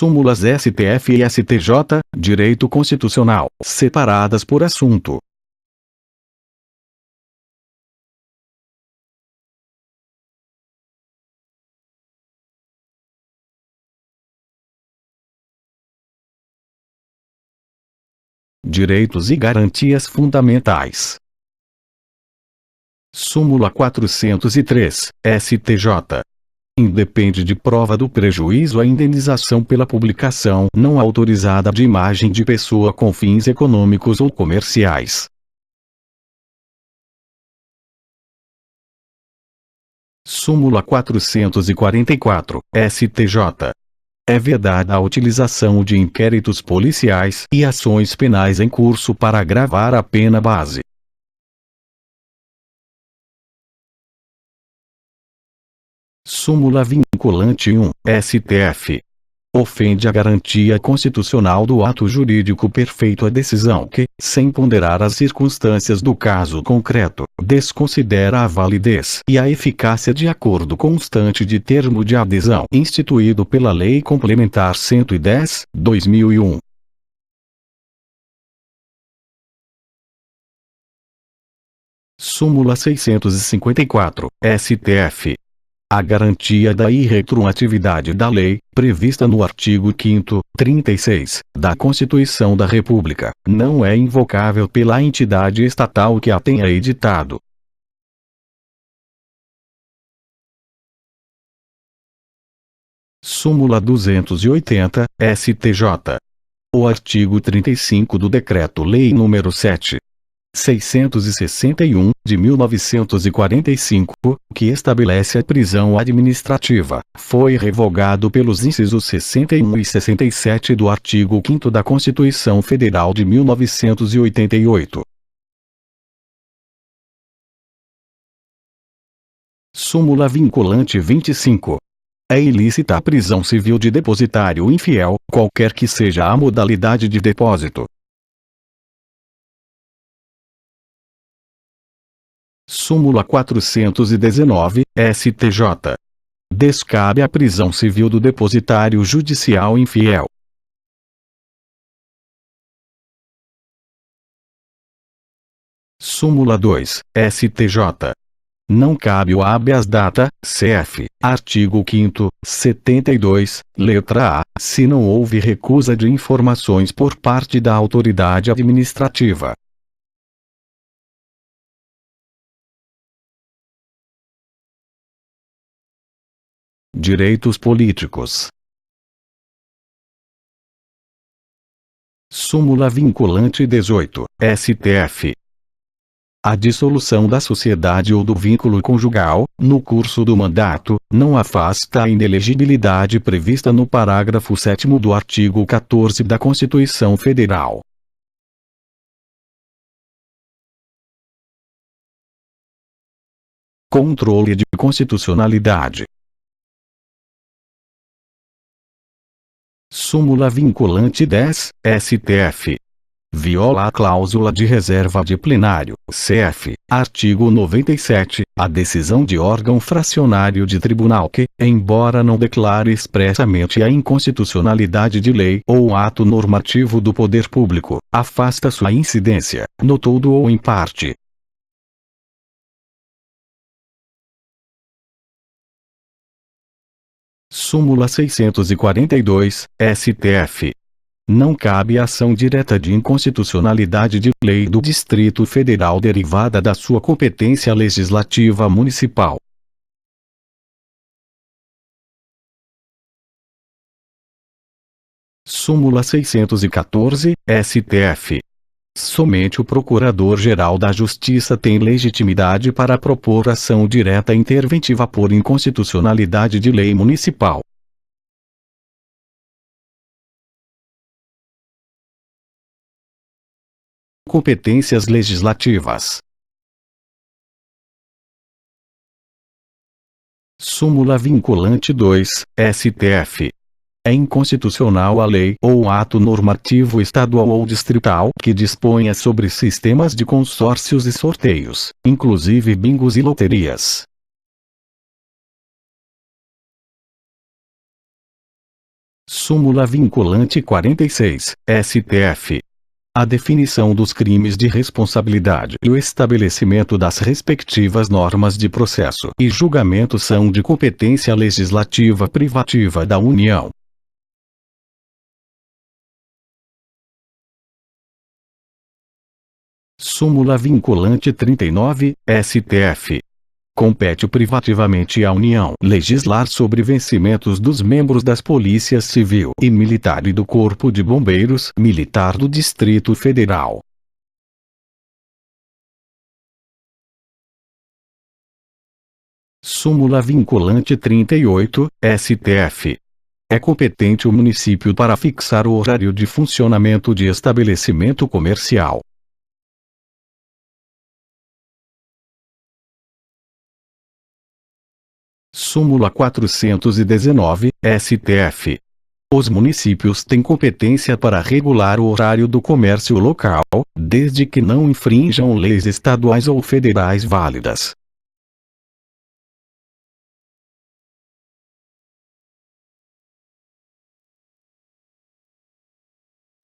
Súmulas STF e STJ, Direito Constitucional, separadas por assunto. Direitos e garantias fundamentais. Súmula 403, STJ. Independe de prova do prejuízo a indenização pela publicação não autorizada de imagem de pessoa com fins econômicos ou comerciais. Súmula 444, STJ. É vedada a utilização de inquéritos policiais e ações penais em curso para agravar a pena base. Súmula vinculante 1, STF. Ofende a garantia constitucional do ato jurídico perfeito a decisão que, sem ponderar as circunstâncias do caso concreto, desconsidera a validez e a eficácia de acordo constante de termo de adesão instituído pela Lei Complementar 110/2001. Súmula 654, STF. A garantia da irretroatividade da lei, prevista no artigo 5º, 36, da Constituição da República, não é invocável pela entidade estatal que a tenha editado. Súmula 280, STJ. O artigo 35 do Decreto-Lei nº 7.661, de 1945, que estabelece a prisão administrativa, foi revogado pelos incisos 61 e 67 do artigo 5º da Constituição Federal de 1988. Súmula vinculante 25. É ilícita a prisão civil de depositário infiel, qualquer que seja a modalidade de depósito. Súmula 419, STJ. Descabe a prisão civil do depositário judicial infiel. Súmula 2, STJ. Não cabe o habeas data, CF, artigo 5º, 72, letra A, se não houve recusa de informações por parte da autoridade administrativa. Direitos políticos. Súmula vinculante 18, STF. A dissolução da sociedade ou do vínculo conjugal, no curso do mandato, não afasta a inelegibilidade prevista no parágrafo 7º do artigo 14 da Constituição Federal. Controle de constitucionalidade. Súmula vinculante 10, STF. Viola a cláusula de reserva de plenário, CF, artigo 97, a decisão de órgão fracionário de tribunal que, embora não declare expressamente a inconstitucionalidade de lei ou ato normativo do poder público, afasta sua incidência, no todo ou em parte. Súmula 642, STF. Não cabe ação direta de inconstitucionalidade de lei do Distrito Federal derivada da sua competência legislativa municipal. Súmula 614, STF. Somente o Procurador-Geral da Justiça tem legitimidade para propor ação direta interventiva por inconstitucionalidade de lei municipal. Competências legislativas. Súmula vinculante 2, STF. É inconstitucional a lei ou ato normativo estadual ou distrital que disponha sobre sistemas de consórcios e sorteios, inclusive bingos e loterias. Súmula vinculante 46, STF. A definição dos crimes de responsabilidade e o estabelecimento das respectivas normas de processo e julgamento são de competência legislativa privativa da União. Súmula vinculante 39, STF. Compete privativamente à União legislar sobre vencimentos dos membros das Polícias Civil e Militar e do Corpo de Bombeiros Militar do Distrito Federal. Súmula vinculante 38, STF. É competente o município para fixar o horário de funcionamento de estabelecimento comercial. Súmula 419, STF. Os municípios têm competência para regular o horário do comércio local, desde que não infrinjam leis estaduais ou federais válidas.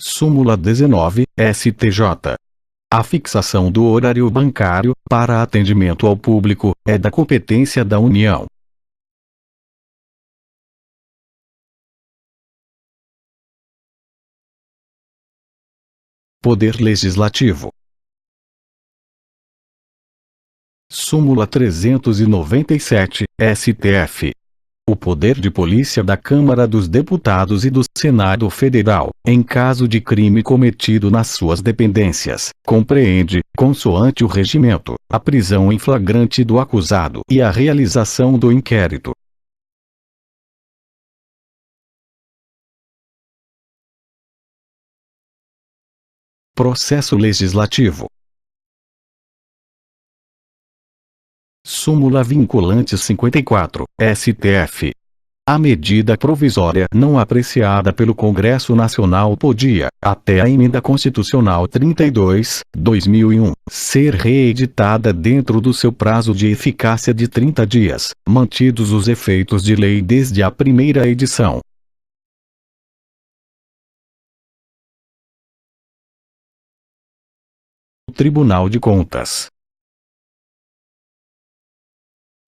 Súmula 19, STJ. A fixação do horário bancário, para atendimento ao público, é da competência da União. Poder Legislativo. Súmula 397, STF. O poder de polícia da Câmara dos Deputados e do Senado Federal, em caso de crime cometido nas suas dependências, compreende, consoante o regimento, a prisão em flagrante do acusado e a realização do inquérito. Processo Legislativo. Súmula vinculante 54, STF. A medida provisória não apreciada pelo Congresso Nacional podia, até a Emenda Constitucional 32, 2001, ser reeditada dentro do seu prazo de eficácia de 30 dias, mantidos os efeitos de lei desde a primeira edição. Tribunal de Contas.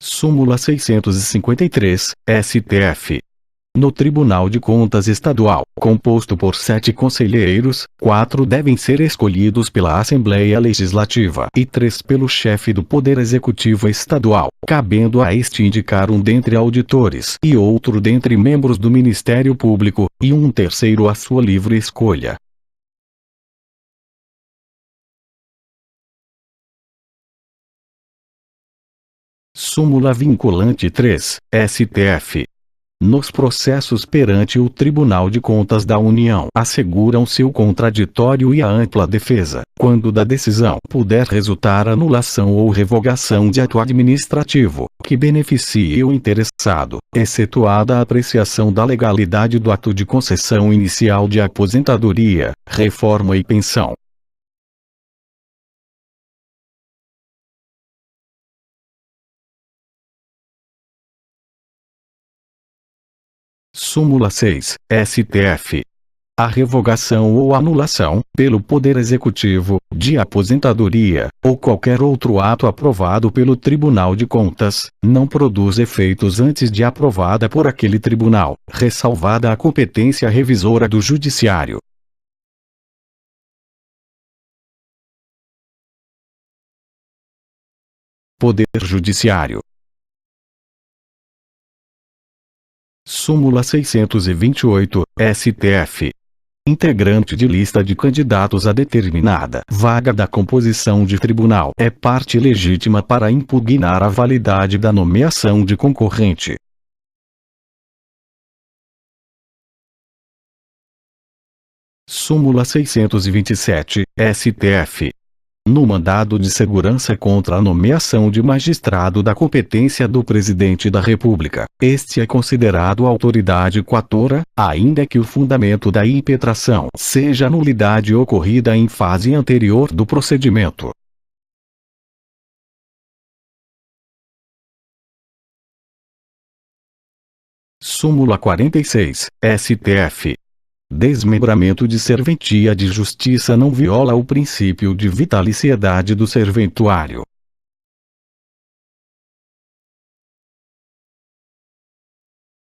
Súmula 653, STF. No Tribunal de Contas Estadual, composto por 7 conselheiros, 4 devem ser escolhidos pela Assembleia Legislativa e 3 pelo chefe do Poder Executivo Estadual, cabendo a este indicar um dentre auditores e outro dentre membros do Ministério Público, e um terceiro à sua livre escolha. Súmula vinculante 3, STF. Nos processos perante o Tribunal de Contas da União asseguram-se o contraditório e a ampla defesa, quando da decisão puder resultar anulação ou revogação de ato administrativo, que beneficie o interessado, excetuada a apreciação da legalidade do ato de concessão inicial de aposentadoria, reforma e pensão. Súmula 6, STF. A revogação ou anulação, pelo Poder Executivo, de aposentadoria, ou qualquer outro ato aprovado pelo Tribunal de Contas, não produz efeitos antes de aprovada por aquele tribunal, ressalvada a competência revisora do Judiciário. Poder Judiciário. Súmula 628, STF. Integrante de lista de candidatos a determinada vaga da composição de tribunal é parte legítima para impugnar a validade da nomeação de concorrente. Súmula 627, STF. No mandado de segurança contra a nomeação de magistrado da competência do Presidente da República, este é considerado autoridade coatora, ainda que o fundamento da impetração seja a nulidade ocorrida em fase anterior do procedimento. Súmula 46, STF. Desmembramento de serventia de justiça não viola o princípio de vitaliciedade do serventuário.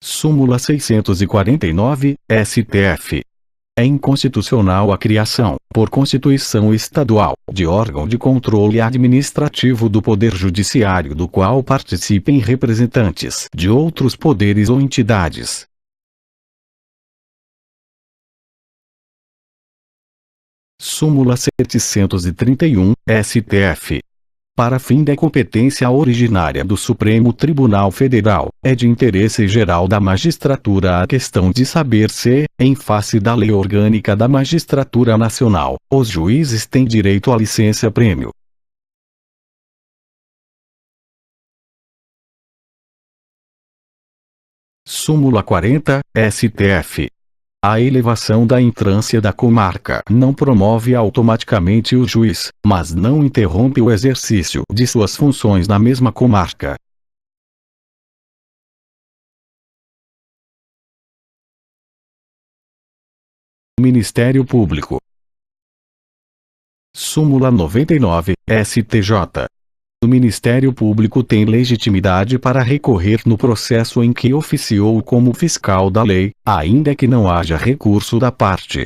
Súmula 649, STF. É inconstitucional a criação, por Constituição Estadual, de órgão de controle administrativo do Poder Judiciário do qual participem representantes de outros poderes ou entidades. Súmula 731, STF. Para fim da competência originária do Supremo Tribunal Federal, é de interesse geral da magistratura a questão de saber se, em face da Lei Orgânica da Magistratura Nacional, os juízes têm direito à licença-prêmio. Súmula 40, STF. A elevação da entrância da comarca não promove automaticamente o juiz, mas não interrompe o exercício de suas funções na mesma comarca. Ministério Público. Súmula 99, STJ. O Ministério Público tem legitimidade para recorrer no processo em que oficiou como fiscal da lei, ainda que não haja recurso da parte.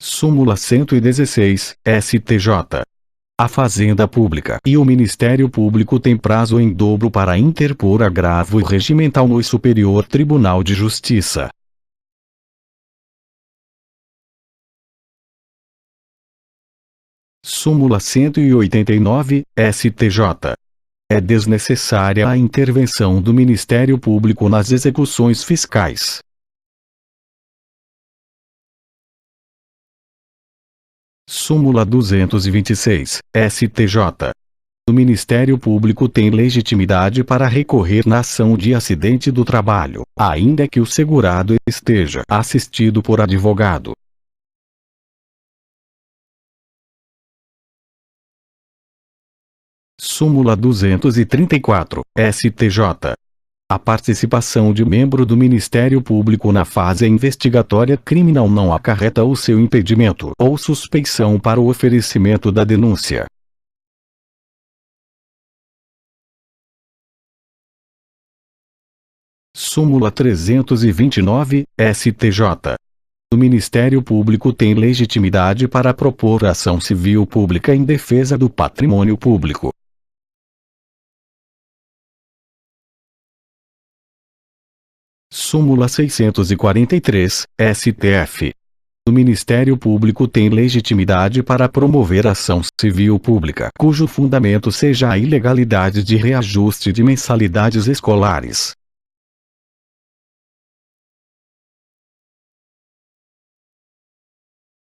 Súmula 116, STJ. A Fazenda Pública e o Ministério Público têm prazo em dobro para interpor agravo regimental no Superior Tribunal de Justiça. Súmula 189, STJ. É desnecessária a intervenção do Ministério Público nas execuções fiscais. Súmula 226, STJ. O Ministério Público tem legitimidade para recorrer na ação de acidente do trabalho, ainda que o segurado esteja assistido por advogado. Súmula 234, STJ. A participação de membro do Ministério Público na fase investigatória criminal não acarreta o seu impedimento ou suspeição para o oferecimento da denúncia. Súmula 329, STJ. O Ministério Público tem legitimidade para propor ação civil pública em defesa do patrimônio público. Súmula 643, STF. O Ministério Público tem legitimidade para promover ação civil pública cujo fundamento seja a ilegalidade de reajuste de mensalidades escolares.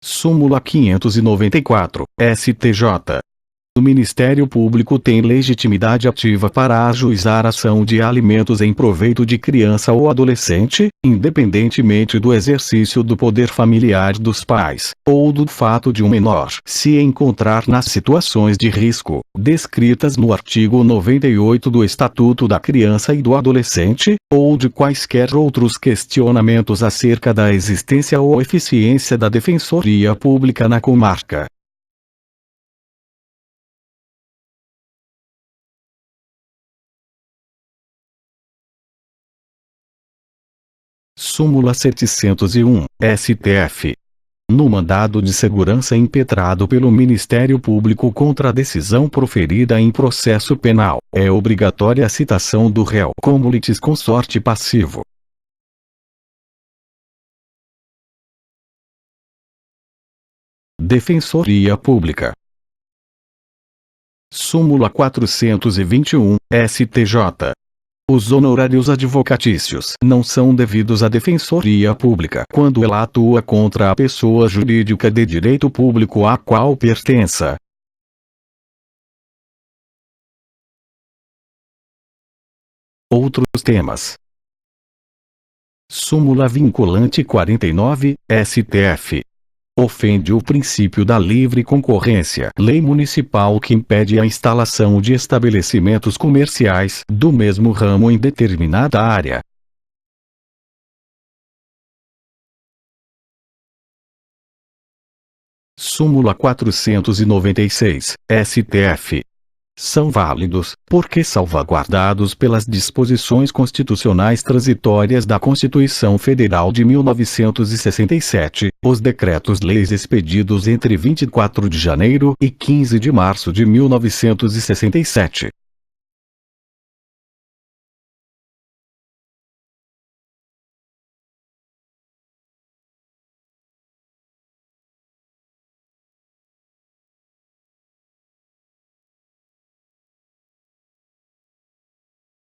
Súmula 594, STJ. O Ministério Público tem legitimidade ativa para ajuizar ação de alimentos em proveito de criança ou adolescente, independentemente do exercício do poder familiar dos pais, ou do fato de um menor se encontrar nas situações de risco, descritas no artigo 98 do Estatuto da Criança e do Adolescente, ou de quaisquer outros questionamentos acerca da existência ou eficiência da Defensoria Pública na comarca. Súmula 701, STF. No mandado de segurança impetrado pelo Ministério Público contra a decisão proferida em processo penal, é obrigatória a citação do réu como litisconsorte passivo. Defensoria Pública. Súmula 421, STJ. Os honorários advocatícios não são devidos à Defensoria Pública quando ela atua contra a pessoa jurídica de direito público a qual pertença. Outros temas. Súmula vinculante 49, STF. ofende o princípio da livre concorrência. Lei municipal que impede a instalação de estabelecimentos comerciais do mesmo ramo em determinada área. Súmula 496, STF. São válidos, porque salvaguardados pelas disposições constitucionais transitórias da Constituição Federal de 1967, os decretos-leis expedidos entre 24 de janeiro e 15 de março de 1967.